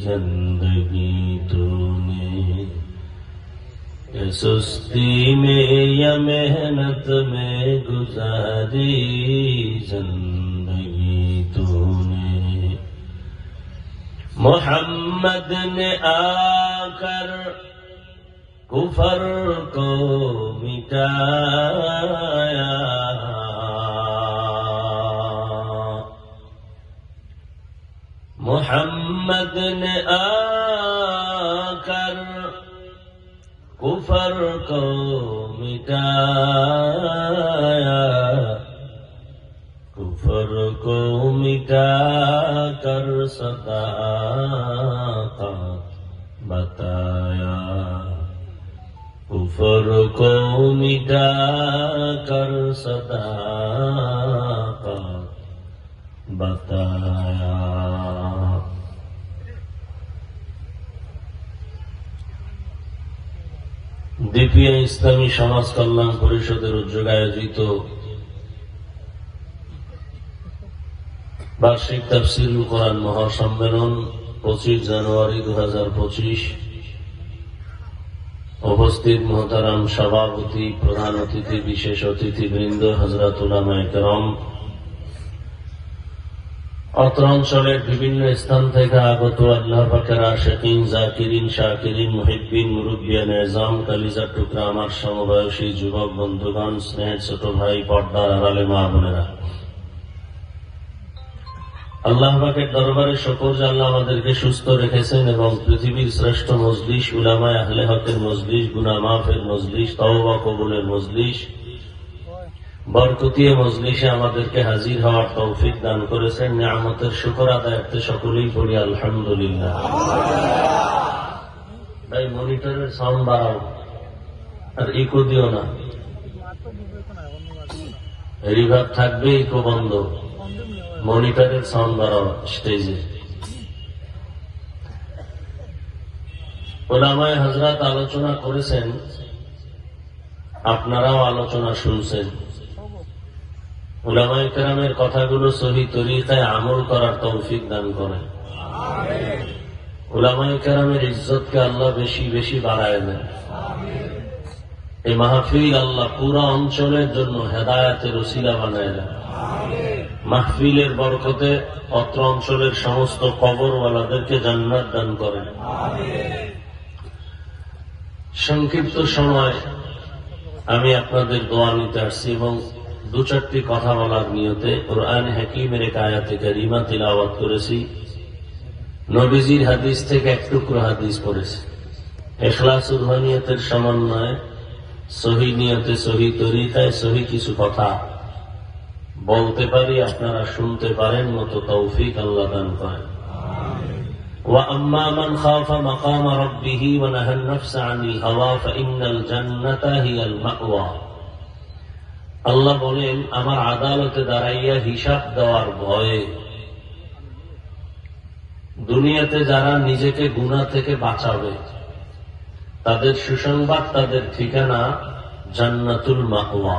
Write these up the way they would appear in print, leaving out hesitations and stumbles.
जिंदगी तूने ये सुस्ती में या मेहनत में गुजारी जिंदगी तूने मोहम्मद ने आकर कुफर को मिटाया मोहम्मद ने आकर कुफर को मिटाया कुफर को मिटा कर सदाकत बताया कुफर को मिटा कर सदाकत बताया। দ্বিতীয় ইসলামী সমাজ কল্যাণ পরিষদের উদ্যোগে আয়োজিত বার্ষিক তাফসীরুল কোরআন মহাসম্মেলন 25 জানুয়ারি 2025 উপস্থিত মোহতারাম সভাপতি, প্রধান অতিথি, বিশেষ অতিথিবৃন্দ, হযরত উলামায়ে কেরাম, অত্র অঞ্চলের বিভিন্ন স্থান থেকে আগত আল্লাহ পাকের আশিকিন, জাকিরিন, শাকিরিন, মুহিব্বিন, মুরব্বিয়ান এজাম, কালিজার টুকরা আমার সমবয়সী যুবক বন্ধুগণ, স্নেহের ছোট ভাই, পর্দার আড়ালে মা বোনেরা, আল্লাহ পাকের দরবারে শুকর যে আল্লাহ আমাদেরকে সুস্থ রেখেছেন এবং পৃথিবীর শ্রেষ্ঠ মজলিস, উলামায়ে আহলে হকের মজলিস, গুনাহ মাফের মজলিস, তওবা কবুলের মজলিস, বরকতীয় মজলিসে আমাদেরকে হাজির হওয়ার তৌফিক দান করেছেন। নিয়ামতের শুকর আদায়ার্থে সকলেই পড়ি আলহামদুলিল্লাহ। তাই মনিটরের সাউন্ড বাড়াও আর ইকো দিও না, রিভার্ব থাকবে, ইকো বন্ধ, মনিটরের সাউন্ড বাড়াও স্টেজে। উলামায়ে হযরত আলোচনা করেছেন, আপনারাও আলোচনা শুনছেন। উলামায়ে কেরামের কথাগুলো সহি তরিকায় আমল করার তৌফিক দান করেন। উলামায়ে কেরামের ইজ্জতকে আল্লাহ বেশি বেশি বাড়ায় দেন। এই মাহফিল আল্লাহ পুরা অঞ্চলের জন্য হেদায়েতের ওসিলা বানায় দেন। মাহফিলের বরকতে অত্র অঞ্চলের সমস্ত কবরওয়ালাদেরকে জান্নাত দান করেন। সংক্ষিপ্ত সময় আমি আপনাদের দোয়া নিতে আসছি এবং দু চারটি কথা বলার নিয়তে কুরআন হাকীমের এক আয়াতে কারিমা তিলাওয়াত করেছি। নবীজির হাদিস থেকে এক টুকরো হাদিস পড়েছি। ইখলাসুল নিয়তের সমন্বয়ে সহি নিয়তে, সহি তরিকায় সহি কিছু কথা বলতে পারি, আপনারা শুনতে পারেন মতো তৌফিক আল্লাহ দান করেন। وَأَمَّا مَنْ خَافَ مَقَامَ رَبِّهِ وَنَهَى النَّفْسَ عَنِ الْهَوَى فَإِنَّ الْجَنَّةَ هِيَ الْمَأْوَى। আল্লাহ বলেন, আমার আদালতে দাঁড়াইয়া হিসাব দেওয়ার ভয়ে দুনিয়াতে যারা নিজেকে গুনাহ থেকে বাঁচাবে তাদের সুসংবাদ, তাদের ঠিকানা জান্নাতুল মাওয়া।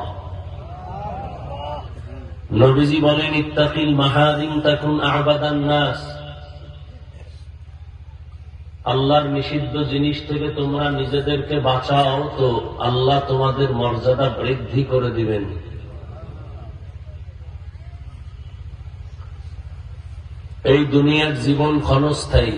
নবীজি বলেন, ইত্তাকিল মাহারিম তাকুন আবাদান নাস। আল্লাহর নিষিদ্ধ জিনিস থেকে তোমরা নিজেদেরকে বাঁচাও তো আল্লাহ তোমাদের মর্যাদা বৃদ্ধি করে দিবেন। এই দুনিয়ার জীবন ক্ষণস্থায়ী,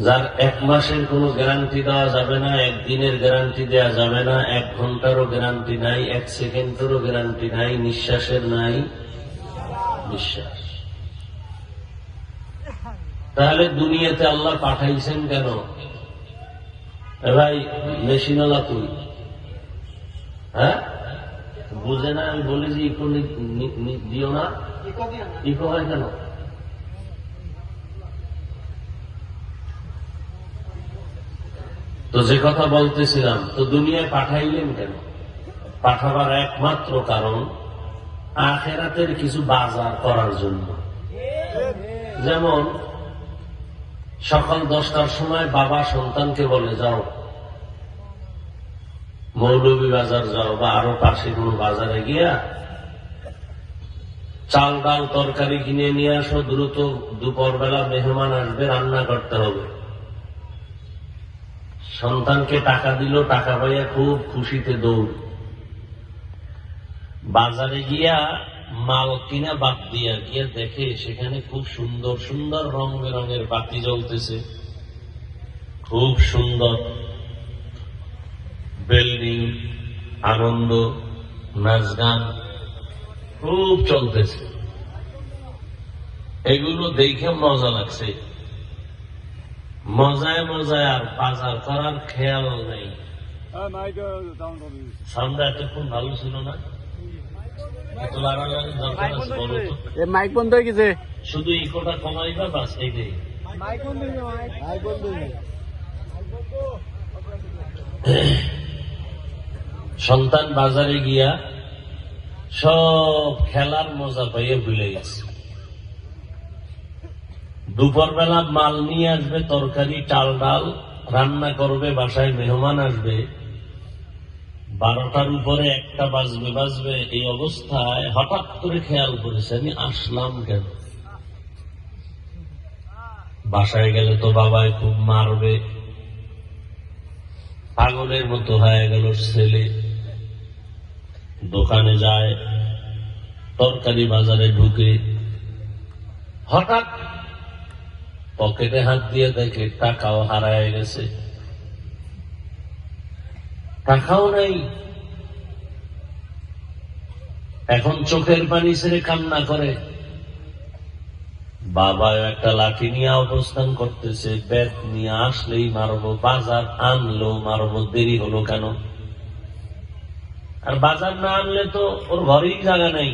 যার 1 মাসের কোনো গ্যারান্টি দেওয়া যাবে না, 1 দিনের গ্যারান্টি দেওয়া যাবে না, 1 ঘন্টারও গ্যারান্টি নাই, 1 সেকেন্ডেরও গ্যারান্টি নাই, নিঃশ্বাসের নাই বিশ্বাস। তাহলে দুনিয়াতে আল্লাহ পাঠাইছেন কেন? ভাই মেশিনওয়ালা তুই, হ্যাঁ বুঝে না? আমি বলি যে ইকো দিও না, ইকো হয় কেন? তো যে কথা বলতেছিলাম, তো দুনিয়ায় পাঠাইলেন কেন? পাঠাবার একমাত্র কারণ আখিরাতের কিছু বাজার করার জন্য। যেমন সকাল 10টার সময় বাবা সন্তানকে বলে, যাও মৌলভী বাজার যাও বা আরো পাশে কোনো বাজারে গিয়া চাল ডাল তরকারি কিনে নিয়ে আসো, দ্রুত দুপুরবেলা মেহমান আসবে, রান্না করতে হবে। সন্তানকে টাকা দিল, টাকা পাইয়া খুব খুশিতে দৌড়। বাজারে গিয়া মাল কিনা বাদ দিয়া গিয়া দেখে সেখানে খুব সুন্দর সুন্দর রং বেরঙের বাতি জ্বলতেছে, খুব সুন্দর বিল্ডিং, আনন্দ, নাচ গান খুব চলতেছে। এগুলো দেখে মজা লাগছে, মজায় মজায় আর বাজার করার খেয়াল নেই। সামনে এতক্ষণ ভালো ছিল না, এত বাড়ানোর দরকার আছে বলো তো? মাইক বন্ধ হয়ে গেছে, শুধু ইকোটা কমাইবা বাস, এইটাই। সন্তান বাজারে গিয়া সব খেলার মজা পাইয়ে ভুলে গেছে। দুপুরবেলা মাল নিয়ে আসবে, তরকারি চাল ডাল রান্না করবে, বাসায় মেহমান আসবে, 12টার উপরে 1টা বাজবে। এই অবস্থায় হঠাৎ করে খেয়াল করেছে আমি আসলাম কেন? বাসায় গেলে তো বাবাই খুব মারবে। পাগলের মতো হয়ে গেল ছেলে। দোকানে যায়, তরকারি বাজারে ঢুকে, হঠাৎ পকেটে হাত দিয়ে দেখে টাকাও হারায় গেছে, টাকাও নাই। এখন চোখের পানি ছেড়ে কান্না করে। বাবা একটা লাঠি নিয়ে অবস্থান করতেছে, ব্যাগ নিয়ে আসলেই মারবো, বাজার আনলেও মারবো, দেরি হলো কেন? আর বাজার না আনলে তো ওর ঘরেই জায়গা নেই।